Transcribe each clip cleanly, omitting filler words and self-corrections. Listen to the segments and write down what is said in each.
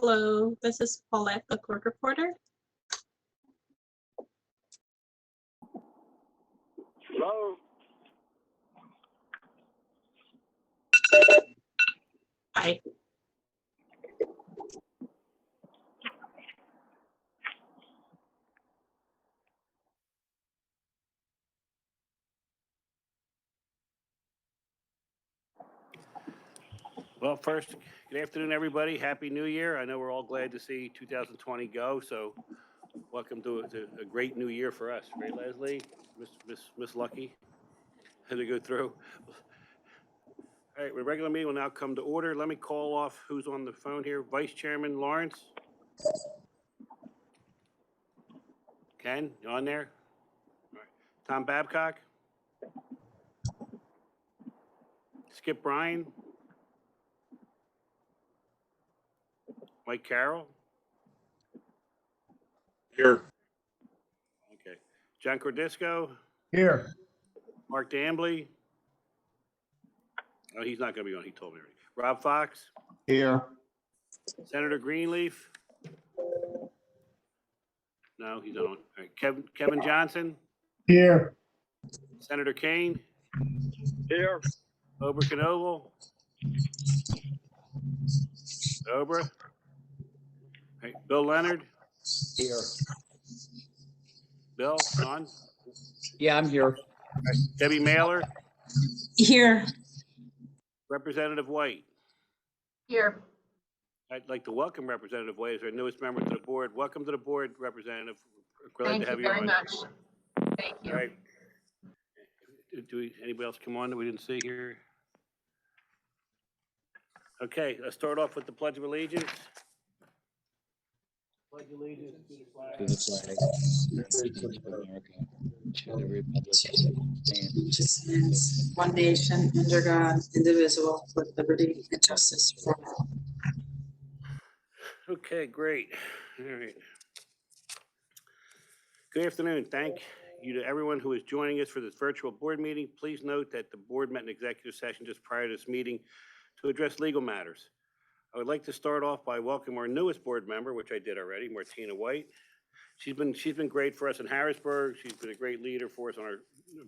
Hello, this is Paulette, the court reporter. Hello. Hi. Well, first, good afternoon, everybody. Happy New Year. I know we're all glad to see 2020 go, so welcome to a great new year for us, right, Leslie? Miss Lucky, had to go through. All right, the regular meeting will now come to order. Let me call off who's on the phone here. Vice Chairman Lawrence. Ken, you on there? All right. Tom Babcock. Skip Bryan. Mike Carroll. Here. Okay. John Cordisco. Here. Mark Dambley. Oh, he's not going to be on. He told me already. Rob Fox. Here. Senator Greenleaf. No, he's on. All right. Kevin Johnson. Here. Senator Kane. Here. Ober Knoebel. Ober. All right. Bill Leonard. Here. Bill, on. Yeah, I'm here. All right. Debbie Mailer. Here. Representative White. Here. I'd like to welcome Representative White as our newest member to the board. Welcome to the board, Representative. Glad Thank to have you very on. much. Thank All you. right. Anybody else come on that we didn't see here? Okay, let's start off with the Pledge of Allegiance. Pledge allegiance to the flag. To the flag of the States of America, to the republic for which it stands, One nation, under God, indivisible, with liberty and justice for all. Okay, great. All right. Good afternoon. Thank you to everyone who is joining us for this virtual board meeting. Please note that the board met in executive session just prior to this meeting to address legal matters. I would like to start off by welcoming our newest board member, which I did already, Martina White. She's been great for us in Harrisburg. She's been a great leader for us on our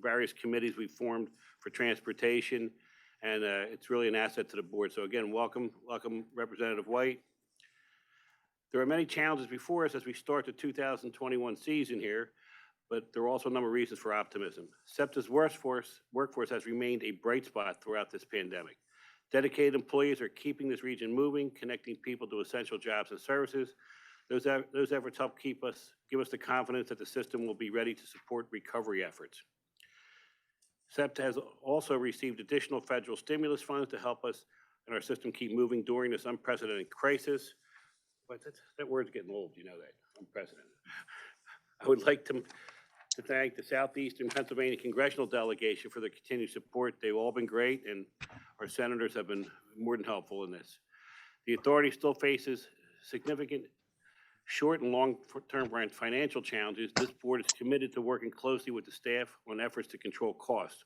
various committees we formed for transportation, and it's really an asset to the board. So again, welcome Representative White. There are many challenges before us as we start the 2021 season here, but there are also a number of reasons for optimism. SEPTA's workforce has remained a bright spot throughout this pandemic. Dedicated employees are keeping this region moving, connecting people to essential jobs and services. Those efforts help give us the confidence that the system will be ready to support recovery efforts. SEPTA has also received additional federal stimulus funds to help us and our system keep moving during this unprecedented crisis. But that word's getting old, you know that, unprecedented. I would like to thank the Southeastern Pennsylvania Congressional Delegation for their continued support. They've all been great, and our senators have been more than helpful in this. The authority still faces significant short and long-term financial challenges. This board is committed to working closely with the staff on efforts to control costs.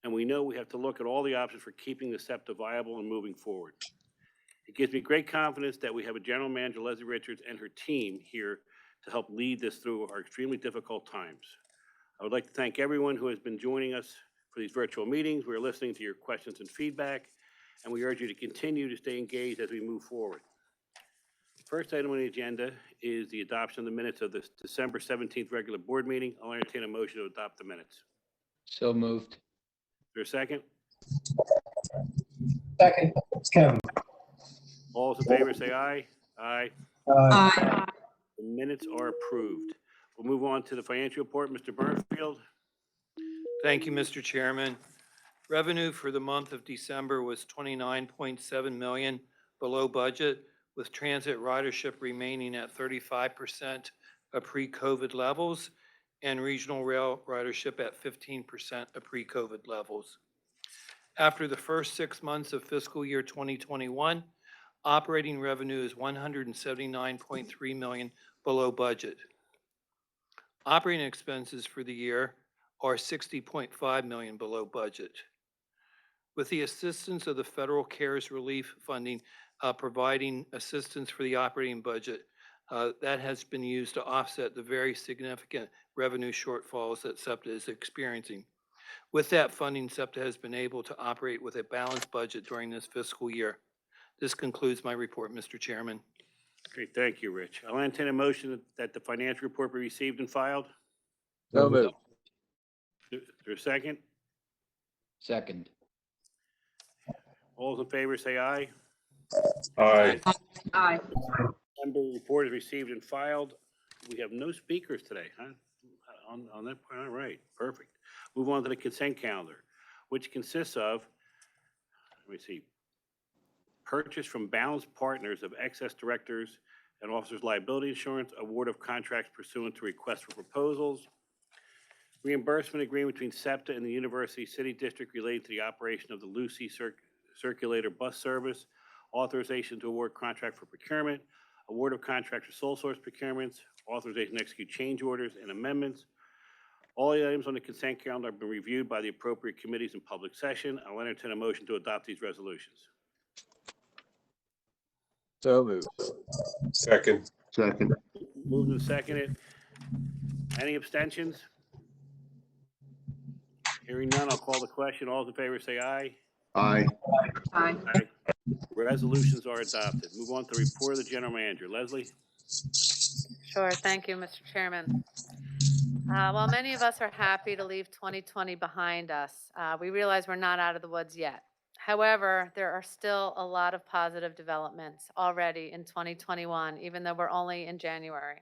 And we know we have to look at all the options for keeping the SEPTA viable and moving forward. It gives me great confidence that we have a General Manager, Leslie Richards, and her team here to help lead this through our extremely difficult times. I would like to thank everyone who has been joining us for these virtual meetings. We're listening to your questions and feedback, and we urge you to continue to stay engaged as we move forward. First item on the agenda is the adoption of the minutes of this December 17th regular board meeting. I'll entertain a motion to adopt the minutes. So moved. Is there a second? Second. It's Kevin. All those in favor say aye. Aye. Aye. The minutes are approved. We'll move on to the financial report. Mr. Burnfield. Thank you, Mr. Chairman. Revenue for the month of December was 29.7 million below budget, with transit ridership remaining at 35% of pre-COVID levels and regional rail ridership at 15% of pre-COVID levels. After the first 6 months of fiscal year 2021, operating revenue is 179.3 million below budget. Operating expenses for the year are 60.5 million below budget. With the assistance of the federal CARES relief funding, providing assistance for the operating budget. That has been used to offset the very significant revenue shortfalls that SEPTA is experiencing. With that funding, SEPTA has been able to operate with a balanced budget during this fiscal year. This concludes my report, Mr. Chairman. Great, thank you, Rich. I'll entertain a motion that the financial report be received and filed. So moved. Is there a second? Second. All those in favor say aye. Aye. Aye. Member report is received and filed. We have no speakers today, huh? On that point, all right, perfect. Move on to the consent calendar, which consists of, let me see, purchase from balanced partners of excess directors and officers liability insurance, award of contracts pursuant to requests for proposals, reimbursement agreement between SEPTA and the University City District relating to the operation of the Lucy Circulator Bus Service, authorization to award contract for procurement, award of contract for sole source procurements, authorization to execute change orders and amendments. All the items on the consent calendar have been reviewed by the appropriate committees in public session. I'll entertain a motion to adopt these resolutions. So moved. Second. Second. Moved and seconded. Any abstentions? Hearing none, I'll call the question. All those in favor say aye. Aye. Aye. Aye. Resolutions are adopted. Move on to the report of the general manager. Leslie? Sure. Thank you, Mr. Chairman. While many of us are happy to leave 2020 behind us, we realize we're not out of the woods yet. However, there are still a lot of positive developments already in 2021, even though we're only in January.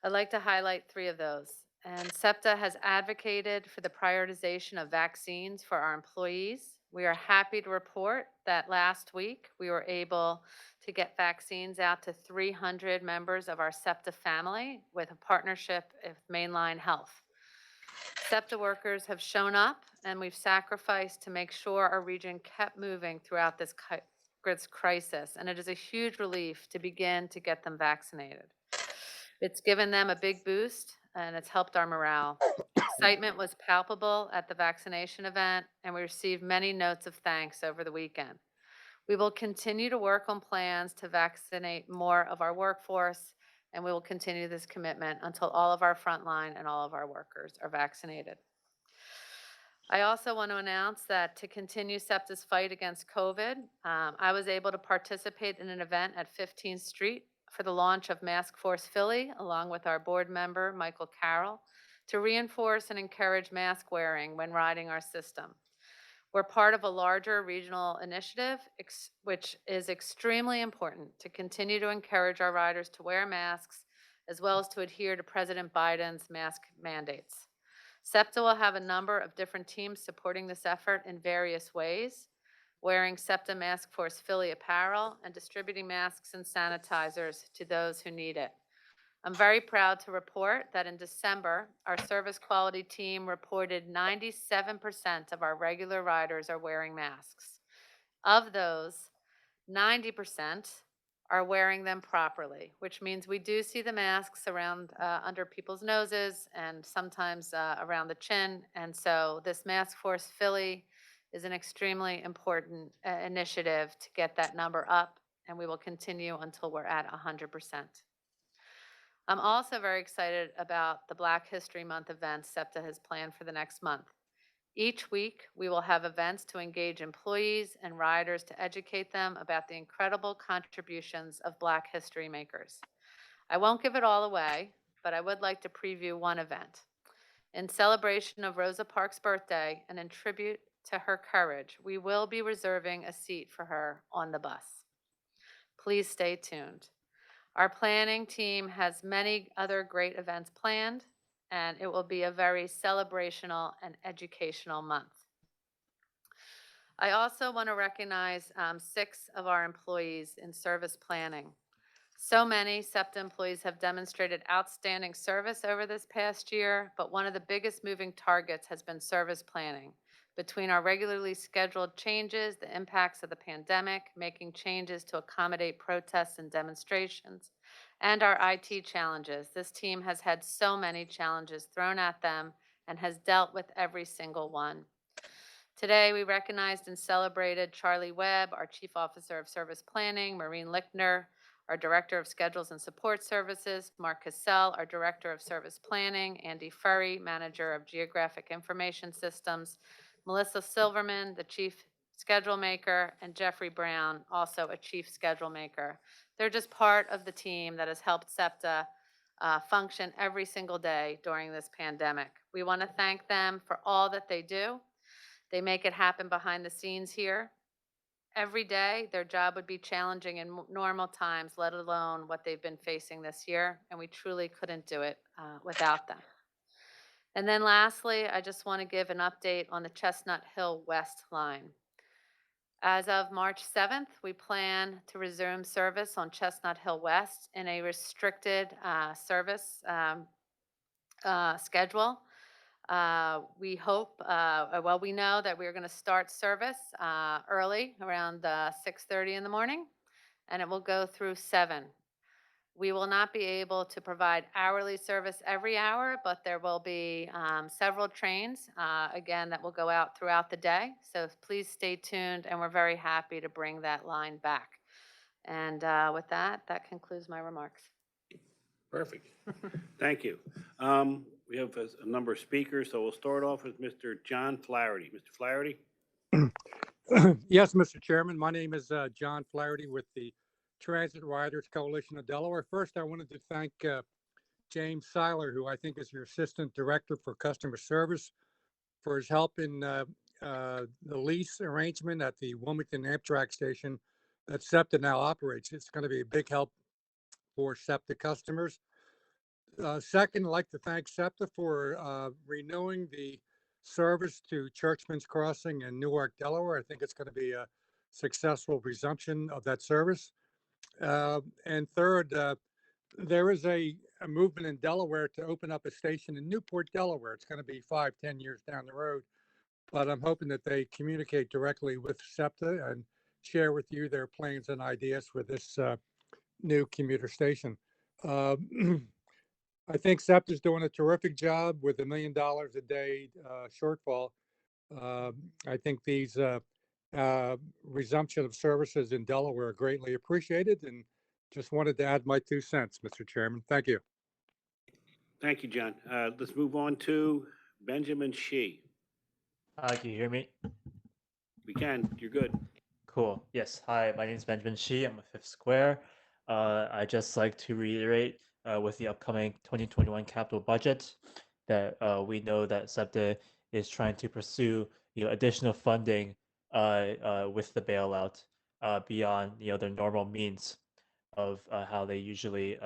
I'd like to highlight 3 of those. And SEPTA has advocated for the prioritization of vaccines for our employees. We are happy to report that last week we were able to get vaccines out to 300 members of our SEPTA family with a partnership with Mainline Health. SEPTA workers have shown up and we've sacrificed to make sure our region kept moving throughout this crisis, and it is a huge relief to begin to get them vaccinated. It's given them a big boost and it's helped our morale. Excitement was palpable at the vaccination event, and we received many notes of thanks over the weekend. We will continue to work on plans to vaccinate more of our workforce, and we will continue this commitment until all of our frontline and all of our workers are vaccinated. I also want to announce that to continue SEPTA's fight against COVID, I was able to participate in an event at 15th Street for the launch of Mask Force Philly, along with our board member, Michael Carroll, to reinforce and encourage mask wearing when riding our system. We're part of a larger regional initiative, which is extremely important to continue to encourage our riders to wear masks, as well as to adhere to President Biden's mask mandates. SEPTA will have a number of different teams supporting this effort in various ways, wearing SEPTA Mask Force Philly apparel and distributing masks and sanitizers to those who need it. I'm very proud to report that in December, our service quality team reported 97% of our regular riders are wearing masks. Of those, 90% are wearing them properly, which means we do see the masks around under people's noses and sometimes around the chin. And so this Mask Force Philly is an extremely important initiative to get that number up, and we will continue until we're at 100%. I'm also very excited about the Black History Month events SEPTA has planned for the next month. Each week, we will have events to engage employees and riders to educate them about the incredible contributions of Black history makers. I won't give it all away, but I would like to preview one event. In celebration of Rosa Parks' birthday and in tribute to her courage, we will be reserving a seat for her on the bus. Please stay tuned. Our planning team has many other great events planned, and it will be a very celebrational and educational month. I also want to recognize 6 of our employees in service planning. So many SEPTA employees have demonstrated outstanding service over this past year, but one of the biggest moving targets has been service planning. Between our regularly scheduled changes, the impacts of the pandemic, making changes to accommodate protests and demonstrations, and our IT challenges, this team has had so many challenges thrown at them and has dealt with every single one. Today, we recognized and celebrated Charlie Webb, our Chief Officer of Service Planning, Maureen Lichtner, our Director of Schedules and Support Services, Mark Cassell, our Director of Service Planning, Andy Furry, Manager of Geographic Information Systems, Melissa Silverman, the Chief Schedule Maker, and Jeffrey Brown, also a Chief Schedule Maker. They're just part of the team that has helped SEPTA function every single day during this pandemic. We want to thank them for all that they do. They make it happen behind the scenes here. Every day, their job would be challenging in normal times, let alone what they've been facing this year, and we truly couldn't do it without them. And then lastly, I just want to give an update on the Chestnut Hill West line. As of March 7th, we plan to resume service on Chestnut Hill West in a restricted service schedule. We hope, we know that we're going to start service early, around 6:30 in the morning, and it will go through 7. We will not be able to provide hourly service every hour, but there will be several trains, again, that will go out throughout the day. So please stay tuned, and we're very happy to bring that line back. And with that, that concludes my remarks. Perfect. Thank you. We have a number of speakers, so we'll start off with Mr. John Flaherty. Mr. Flaherty? Yes, Mr. Chairman, my name is John Flaherty with the Transit Riders Coalition of Delaware. First, I wanted to thank James Seiler, who I think is your Assistant Director for Customer Service, for his help in the lease arrangement at the Wilmington Amtrak station that SEPTA now operates. It's going to be a big help for SEPTA customers. Second, I'd like to thank SEPTA for renewing the service to Churchman's Crossing in Newark, Delaware. I think it's going to be a successful resumption of that service. And third, there is a movement in Delaware to open up a station in Newport, Delaware. It's going to be 5-10 years down the road, but I'm hoping that they communicate directly with SEPTA and share with you their plans and ideas for this new commuter station. I think SEPTA is doing a terrific job with $1 million a day shortfall. I think these resumption of services in Delaware are greatly appreciated, and just wanted to add my 2 cents, Mr. Chairman. Thank you. Thank you, John. Let's move on to Benjamin Shee. Can you hear me? We can. You're good. Cool. Yes. Hi, my name is Benjamin Shee. I'm with Fifth Square. I'd just like to reiterate with the upcoming 2021 capital budget that we know that SEPTA is trying to pursue additional funding with the bailout beyond their normal means of how they usually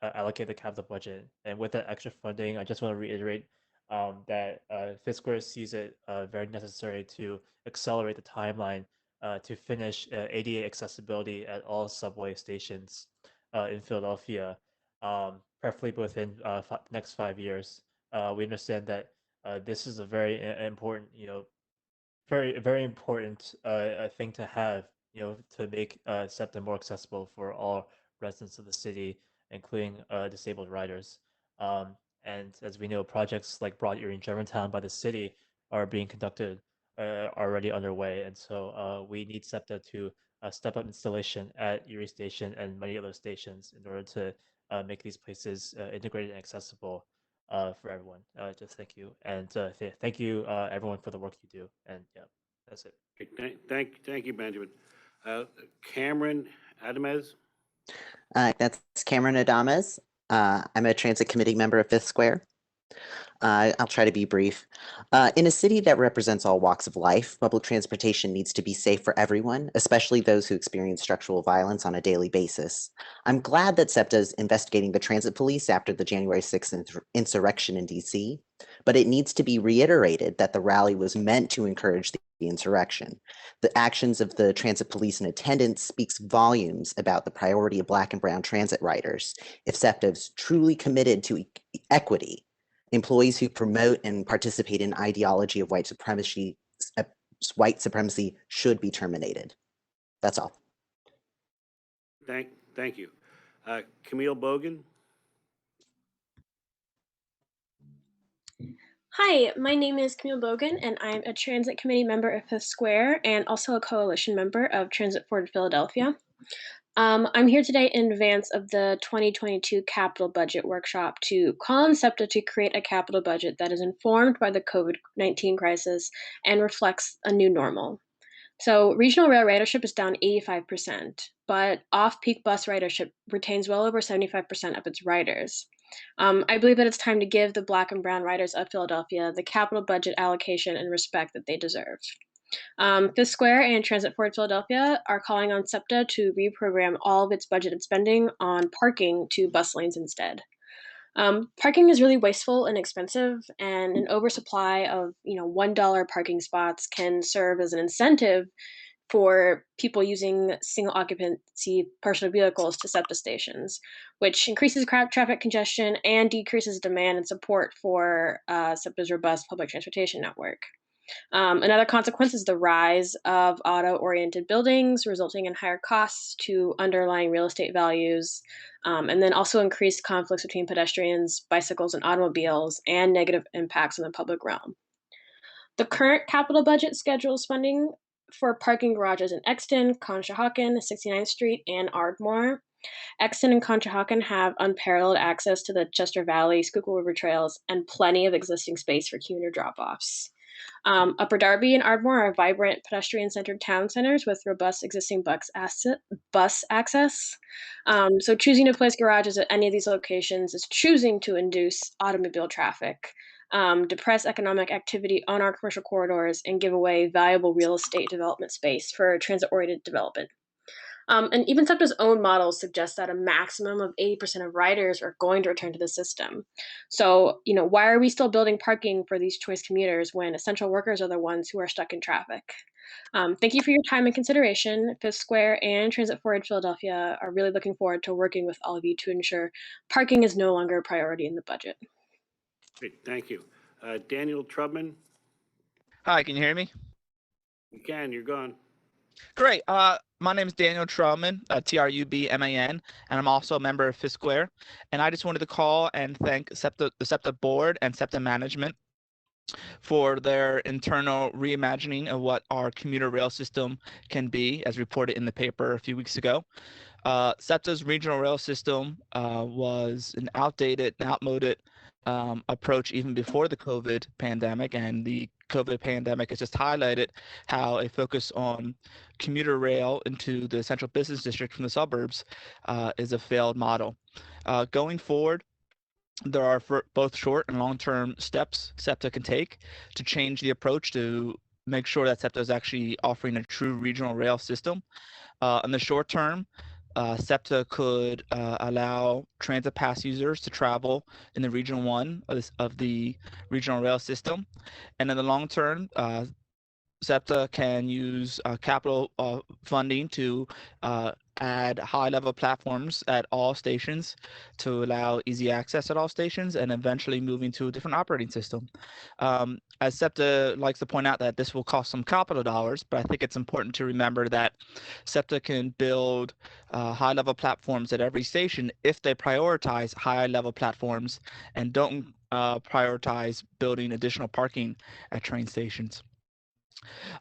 allocate the capital budget. And with that extra funding, I just want to reiterate that Fifth Square sees it very necessary to accelerate the timeline to finish ADA accessibility at all subway stations in Philadelphia, preferably within next 5 years. We understand that this is a very important, very important thing to have, to make SEPTA more accessible for all residents of the city, including disabled riders. And as we know, projects like Broad Erie and Germantown by the city are being conducted, already underway. And so we need SEPTA to step up installation at Erie Station and many other stations in order to make these places integrated and accessible for everyone. Just thank you. And thank you, everyone, for the work you do. And yeah, that's it. Okay, thank you, Benjamin. Cameron Adamez. That's Cameron Adames. I'm a transit committee member of Fifth Square. I'll try to be brief. In a city that represents all walks of life, public transportation needs to be safe for everyone, especially those who experience structural violence on a daily basis. I'm glad that SEPTA is investigating the transit police after the January 6th insurrection in DC, but it needs to be reiterated that the rally was meant to encourage the insurrection. The actions of the transit police in attendance speaks volumes about the priority of Black and Brown transit riders. If SEPTA is truly committed to equity, employees who promote and participate in ideology of white supremacy should be terminated. That's all. Thank you. Camille Bogan. Hi, my name is Camille Bogan, and I'm a Transit Committee member of Fifth Square and also a coalition member of Transit Forward Philadelphia. I'm here today in advance of the 2022 capital budget workshop to call on SEPTA to create a capital budget that is informed by the COVID-19 crisis and reflects a new normal. So, regional rail ridership is down 85%, but off peak bus ridership retains well over 75% of its riders. I believe that it's time to give the Black and Brown riders of Philadelphia the capital budget allocation and respect that they deserve. Fifth Square and Transit Forward Philadelphia are calling on SEPTA to reprogram all of its budgeted spending on parking to bus lanes instead. Parking is really wasteful and expensive, and an oversupply of $1 parking spots can serve as an incentive for people using single occupancy personal vehicles to SEPTA stations, which increases traffic congestion and decreases demand and support for SEPTA's robust public transportation network. Another consequence is the rise of auto-oriented buildings, resulting in higher costs to underlying real estate values, and then also increased conflicts between pedestrians, bicycles, and automobiles, and negative impacts on the public realm. The current capital budget schedules funding for parking garages in Exton, Conshohocken, 69th Street, and Ardmore. Exton and Conshohocken have unparalleled access to the Chester Valley, Schuylkill River trails, and plenty of existing space for commuter drop-offs. Upper Darby and Ardmore are vibrant pedestrian-centered town centers with robust existing bus access. So choosing to place garages at any of these locations is choosing to induce automobile traffic, depress economic activity on our commercial corridors, and give away valuable real estate development space for transit-oriented development. And even SEPTA's own models suggest that a maximum of 80% of riders are going to return to the system. So, why are we still building parking for these choice commuters when essential workers are the ones who are stuck in traffic? Thank you for your time and consideration. Fifth Square and Transit Forward Philadelphia are really looking forward to working with all of you to ensure parking is no longer a priority in the budget. Great, thank you. Daniel Trubman, Hi, can you hear me? you can, you're gone. Great. My name is Daniel Trubman, Trubman, and I'm also a member of Fifth Square. And I just wanted to call and thank the SEPTA board and SEPTA management for their internal reimagining of what our commuter rail system can be, as reported in the paper a few weeks ago. SEPTA's regional rail system was an outdated and outmoded approach even before the COVID pandemic, and the COVID pandemic has just highlighted how a focus on commuter rail into the central business district from the suburbs is a failed model. Going forward, there are both short and long-term steps SEPTA can take to change the approach to make sure that SEPTA is actually offering a true regional rail system. In the short term, SEPTA could allow transit pass users to travel in the Region 1 of the regional rail system. And in the long term, SEPTA can use capital funding to add high-level platforms at all stations to allow easy access at all stations, and eventually moving to a different operating system. As SEPTA likes to point out, that this will cost some capital dollars, but I think it's important to remember that SEPTA can build high-level platforms at every station if they prioritize high-level platforms and don't prioritize building additional parking at train stations.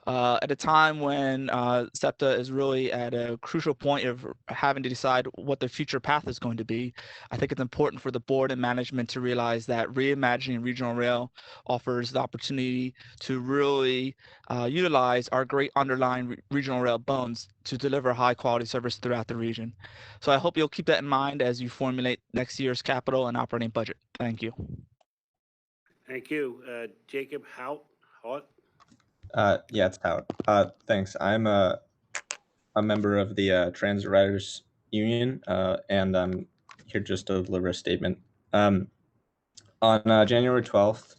At a time when SEPTA is really at a crucial point of having to decide what the future path is going to be, I think it's important for the board and management to realize that reimagining regional rail offers the opportunity to really utilize our great underlying regional rail bones to deliver high quality service throughout the region. So I hope you'll keep that in mind as you formulate next year's capital and operating budget. Thank you. Thank you. Jacob Hout. Yeah, it's out. Thanks. I'm a member of the Transit Riders Union, and I'm here just to deliver a statement. On January 12th,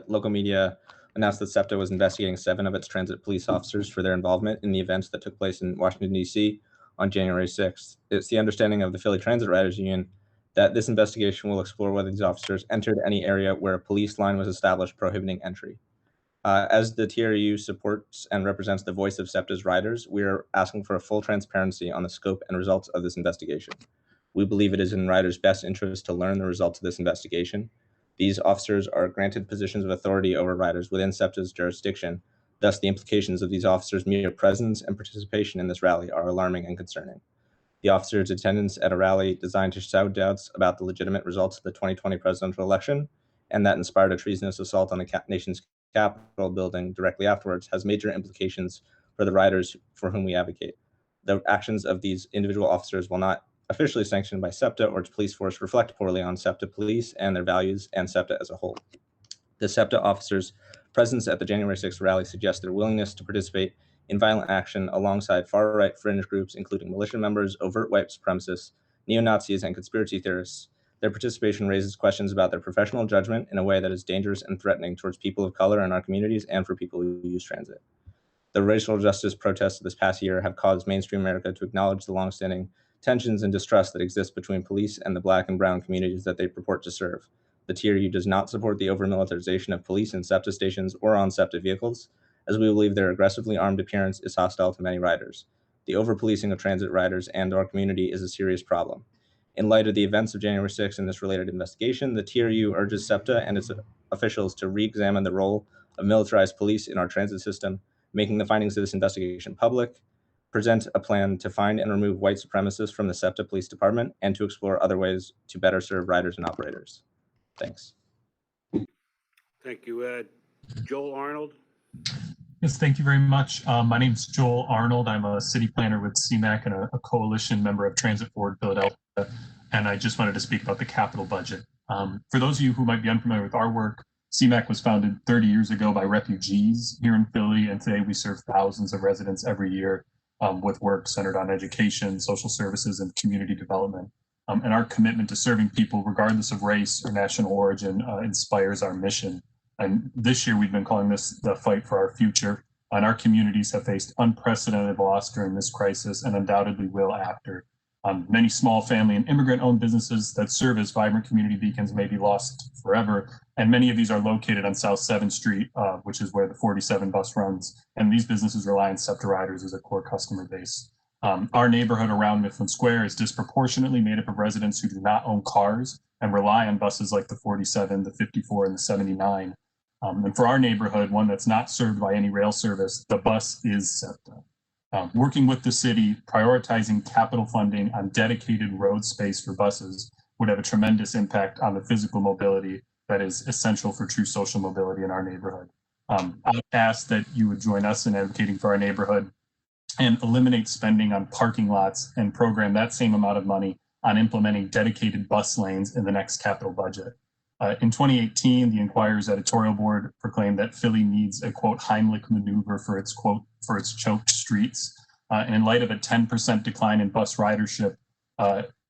local media announced that SEPTA was investigating 7 of its transit police officers for their involvement in the events that took place in Washington, D.C. on January 6th. It's the understanding of the Philly Transit Riders Union that this investigation will explore whether these officers entered any area where a police line was established prohibiting entry. As the TRU supports and represents the voice of SEPTA's riders, we are asking for a full transparency on the scope and results of this investigation. We believe it is in riders' best interest to learn the results of this investigation. These officers are granted positions of authority over riders within SEPTA's jurisdiction. Thus, the implications of these officers' mere presence and participation in this rally are alarming and concerning. The officers' attendance at a rally designed to sow doubts about the legitimate results of the 2020 presidential election and that inspired a treasonous assault on the nation's Capitol building directly afterwards has major implications for the riders for whom we advocate. The actions of these individual officers, while not officially sanctioned by SEPTA or its police force, reflect poorly on SEPTA police and their values and SEPTA as a whole. The SEPTA officers' presence at the January 6th rally suggests their willingness to participate in violent action alongside far-right fringe groups, including militia members, overt white supremacists, neo-Nazis, and conspiracy theorists. Their participation raises questions about their professional judgment in a way that is dangerous and threatening towards people of color in our communities and for people who use transit. The racial justice protests of this past year have caused mainstream America to acknowledge the longstanding tensions and distrust that exist between police and the Black and brown communities that they purport to serve. The TRU does not support the over-militarization of police in SEPTA stations or on SEPTA vehicles, as we believe their aggressively armed appearance is hostile to many riders. The over-policing of transit riders and our community is a serious problem. In light of the events of January 6th and this related investigation, the TRU urges SEPTA and its officials to re-examine the role of militarized police in our transit system, making the findings of this investigation public, present a plan to find and remove white supremacists from the SEPTA Police Department, and to explore other ways to better serve riders and operators. Thanks. Thank you, Joel Arnold. Yes, thank you very much. My name is Joel Arnold. I'm a city planner with CMAC and a coalition member of Transit Forward Philadelphia. And I just wanted to speak about the capital budget. For those of you who might be unfamiliar with our work, CMAC was founded 30 years ago by refugees here in Philly, and today we serve thousands of residents every year with work centered on education, social services, and community development. And our commitment to serving people, regardless of race or national origin, inspires our mission. And this year we've been calling this the fight for our future. And our communities have faced unprecedented loss during this crisis and undoubtedly will after. Many small family and immigrant-owned businesses that serve as vibrant community beacons may be lost forever, and many of these are located on South 7th Street, which is where the 47 bus runs, and these businesses rely on SEPTA riders as a core customer base. Our neighborhood around Mifflin Square is disproportionately made up of residents who do not own cars and rely on buses like the 47, the 54, and the 79. And for our neighborhood, one that's not served by any rail service, the bus is SEPTA. Working with the city, prioritizing capital funding on dedicated road space for buses would have a tremendous impact on the physical mobility that is essential for true social mobility in our neighborhood. I would ask that you would join us in advocating for our neighborhood and eliminate spending on parking lots and program that same amount of money on implementing dedicated bus lanes in the next capital budget. In 2018, the Enquirer's editorial board proclaimed that Philly needs a, quote, Heimlich maneuver for its, quote, for its choked streets. And in light of a 10% decline in bus ridership,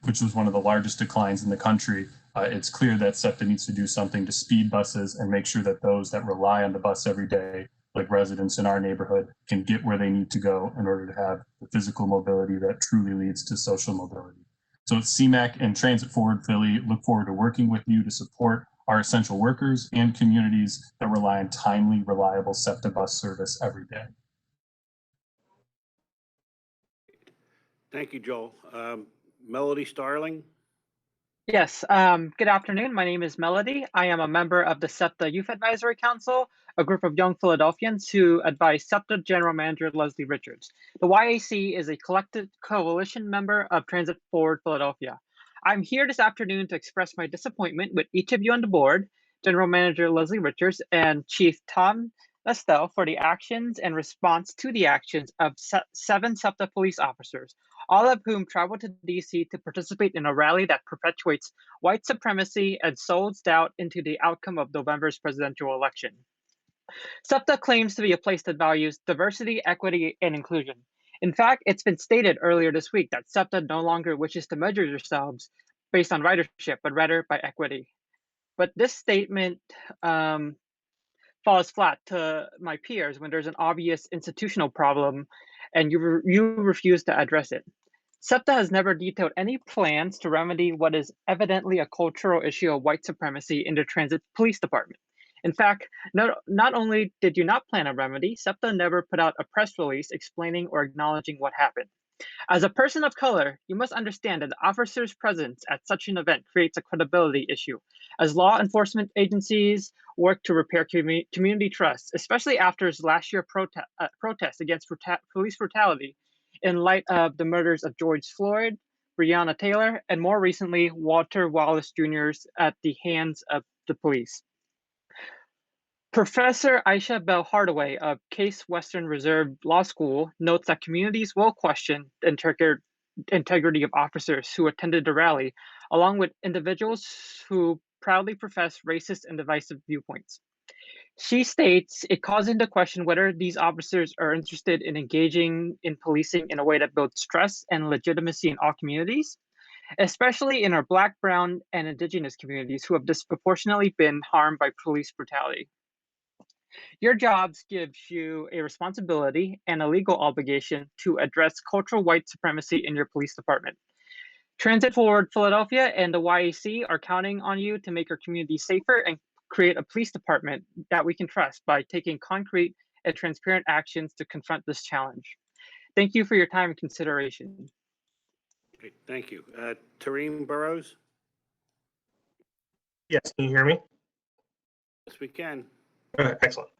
which was one of the largest declines in the country, it's clear that SEPTA needs to do something to speed buses and make sure that those that rely on the bus every day, like residents in our neighborhood, can get where they need to go in order to have the physical mobility that truly leads to social mobility. So CMAC and Transit Forward Philly look forward to working with you to support our essential workers and communities that rely on timely, reliable SEPTA bus service every day. Thank you, Joel. Melody Starling. Yes, good afternoon. My name is Melody. I am a member of the SEPTA Youth Advisory Council, a group of young Philadelphians who advise SEPTA General Manager Leslie Richards. The YAC is a collective coalition member of Transit Forward Philadelphia. I'm here this afternoon to express my disappointment with each of you on the board, General Manager Leslie Richards and Chief Tom Estelle, for the actions and response to the actions of 7 SEPTA police officers, all of whom traveled to DC to participate in a rally that perpetuates white supremacy and sows doubt into the outcome of November's presidential election. SEPTA claims to be a place that values diversity, equity, and inclusion. In fact, it's been stated earlier this week that SEPTA no longer wishes to measure yourselves based on ridership, but rather by equity. But this statement falls flat to my peers when there's an obvious institutional problem and you refuse to address it. SEPTA has never detailed any plans to remedy what is evidently a cultural issue of white supremacy in the Transit Police Department. In fact, not only did you not plan a remedy, SEPTA never put out a press release explaining or acknowledging what happened. As a person of color, you must understand that the officer's presence at such an event creates a credibility issue, as law enforcement agencies work to repair community trust, especially after his last year protest against police brutality in light of the murders of George Floyd, Breonna Taylor, and more recently, Walter Wallace Jr.'s at the hands of the police. Professor Aisha Bell Hardaway of Case Western Reserve Law School notes that communities will question the integrity of officers who attended the rally, along with individuals who proudly profess racist and divisive viewpoints. She states it calls into question whether these officers are interested in engaging in policing in a way that builds trust and legitimacy in all communities, especially in our Black, Brown, and Indigenous communities who have disproportionately been harmed by police brutality. Your jobs gives you a responsibility and a legal obligation to address cultural white supremacy in your police department. Transit Forward Philadelphia and the YAC are counting on you to make our community safer and create a police department that we can trust by taking concrete and transparent actions to confront this challenge. Thank you for your time and consideration. Okay, thank you. Tareem Burrows? Yes, can you hear me? Yes, we can. Excellent.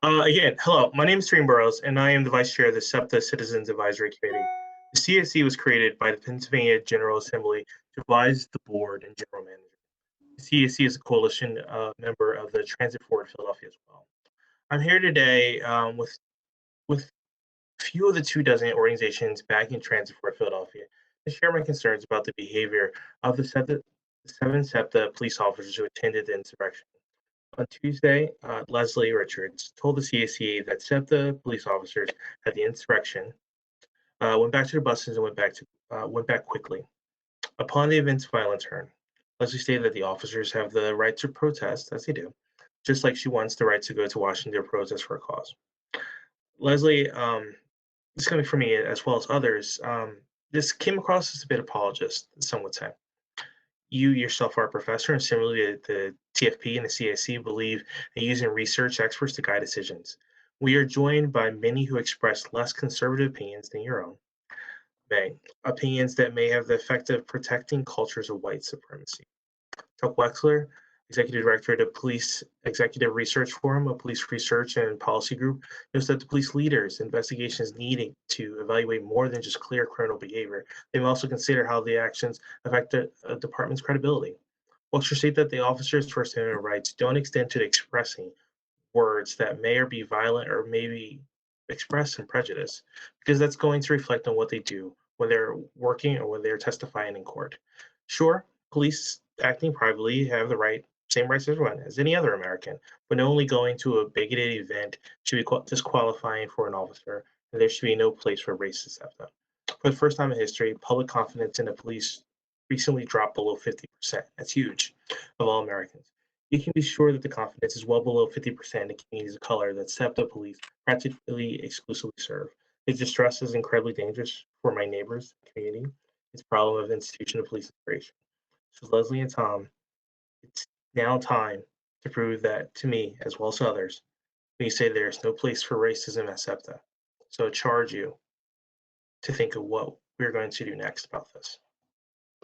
Again, hello, my name is Tareem Burrows, and I am the Vice Chair of the SEPTA Citizens Advisory Committee. The CSC was created by the Pennsylvania General Assembly to advise the board and general manager. The CSC is a coalition member of the Transit Forward Philadelphia as well. I'm here today with a few of the 24 organizations backing Transit Forward Philadelphia to share my concerns about the behavior of the 7 SEPTA police officers who attended the insurrection. On Tuesday, Leslie Richards told the CAC that SEPTA police officers at the insurrection went back to their buses and went back quickly. Upon the event's violent turn, Leslie stated that the officers have the right to protest, as they do, just like she wants the right to go to Washington to protest for a cause. Leslie, this is coming from me as well as others, this came across as a bit apologist, some would say. You yourself are a professor, and similarly, the TFP and the CAC believe in using research experts to guide decisions. We are joined by many who express less conservative opinions than your own, opinions that may have the effect of protecting cultures of white supremacy. Tuck Wexler, Executive Director of the Police Executive Research Forum, a police research and policy group, notes that the police leaders' investigations needing to evaluate more than just clear criminal behavior. They may also consider how the actions affect a department's credibility. Wexler states that the officer's First Amendment rights don't extend to expressing words that may or be violent or maybe expressed in prejudice, because that's going to reflect on what they do when they're working or when they're testifying in court. Sure, police acting privately have the same rights as everyone, as any other American, but only going to a bigoted event should be disqualifying for an officer, and there should be no place for racist SEPTA. For the first time in history, public confidence in the police recently dropped below 50%. That's huge, of all Americans. You can be sure that the confidence is well below 50% in the communities of color that SEPTA police practically exclusively serve. This distress is incredibly dangerous for my neighbors, community. It's a problem of institutional police integration. So Leslie and Tom, it's now time to prove that to me, as well as others, when you say there's no place for racism at SEPTA. So I charge you to think of what we're going to do next about this.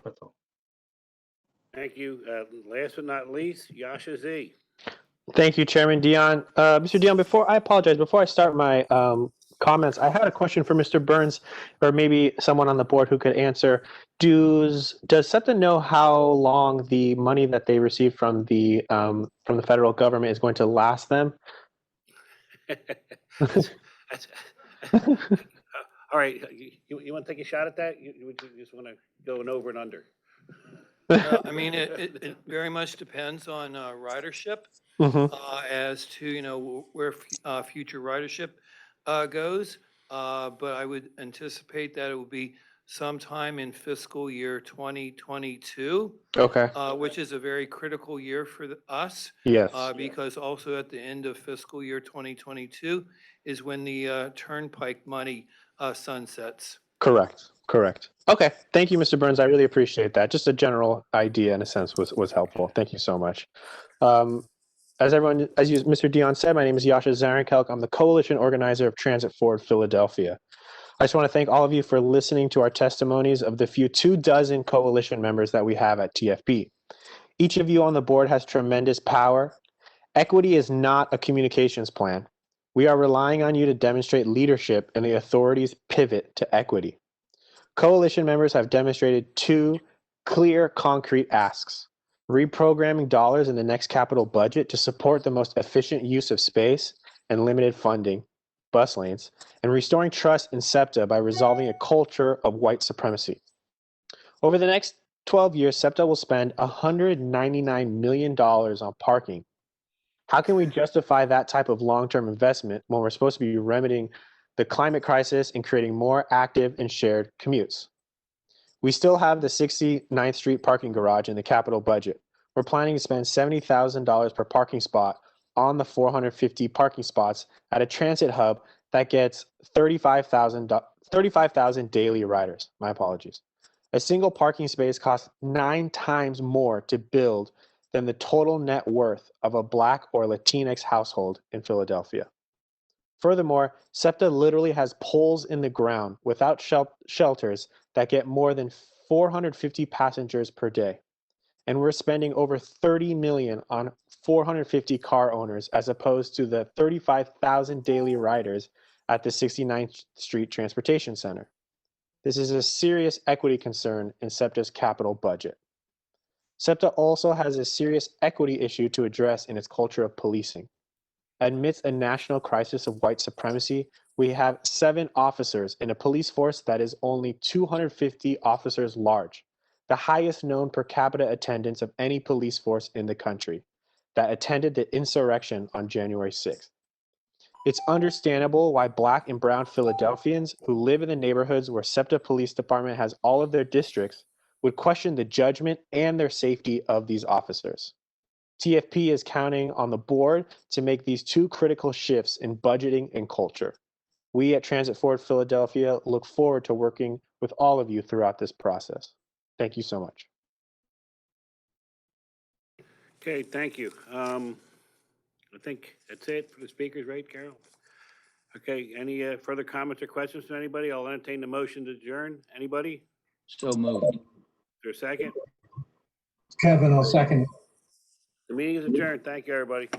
That's all. Thank you. Last but not least, Yasha Z. Thank you, Chairman Dion. Mr. Dion, before I start my comments, I had a question for Mr. Burns, or maybe someone on the board who could answer. Does SEPTA know how long the money that they receive from the federal government is going to last them? All right, you want to take a shot at that? You just want to go an over and under? I mean, it very much depends on ridership as to where future ridership goes. But I would anticipate that it will be sometime in fiscal year 2022. Okay. Which is a very critical year for us. Yes. Because also at the end of fiscal year 2022 is when the turnpike money sunsets. Correct. Okay. Thank you, Mr. Burns. I really appreciate that. Just a general idea, in a sense, was helpful. Thank you so much. As Mr. Dion said, my name is Yasha Zarenkelk. I'm the coalition organizer of Transit Forward Philadelphia. I just want to thank all of you for listening to our testimonies of the few 24 coalition members that we have at TFP. Each of you on the board has tremendous power. Equity is not a communications plan. We are relying on you to demonstrate leadership and the authorities pivot to equity. Coalition members have demonstrated 2 clear, concrete asks: reprogramming dollars in the next capital budget to support the most efficient use of space and limited funding, bus lanes, and restoring trust in SEPTA by resolving a culture of white supremacy. Over the next 12 years, SEPTA will spend $199 million on parking. How can we justify that type of long-term investment when we're supposed to be remedying the climate crisis and creating more active and shared commutes? We still have the 69th Street parking garage in the capital budget. We're planning to spend $70,000 per parking spot on the 450 parking spots at a transit hub that gets 35,000 daily riders. My apologies. A single parking space costs 9 times more to build than the total net worth of a Black or Latinx household in Philadelphia. Furthermore, SEPTA literally has poles in the ground without shelters that get more than 450 passengers per day. And we're spending over $30 million on 450 car owners as opposed to the 35,000 daily riders at the 69th Street Transportation Center. This is a serious equity concern in SEPTA's capital budget. SEPTA also has a serious equity issue to address in its culture of policing. Amidst a national crisis of white supremacy, we have 7 officers in a police force that is only 250 officers large, the highest known per capita attendance of any police force in the country, that attended the insurrection on January 6th. It's understandable why Black and brown Philadelphians who live in the neighborhoods where SEPTA Police Department has all of their districts would question the judgment and their safety of these officers. TFP is counting on the board to make these 2 critical shifts in budgeting and culture. We at Transit Forward Philadelphia look forward to working with all of you throughout this process. Thank you so much. Okay, thank you. I think that's it for the speakers, right, Carol? Okay, any further comments or questions from anybody? I'll entertain the motion to adjourn. Anybody? So moved. Is there a second? Kevin, I'll second. The meeting is adjourned. Thank you, everybody.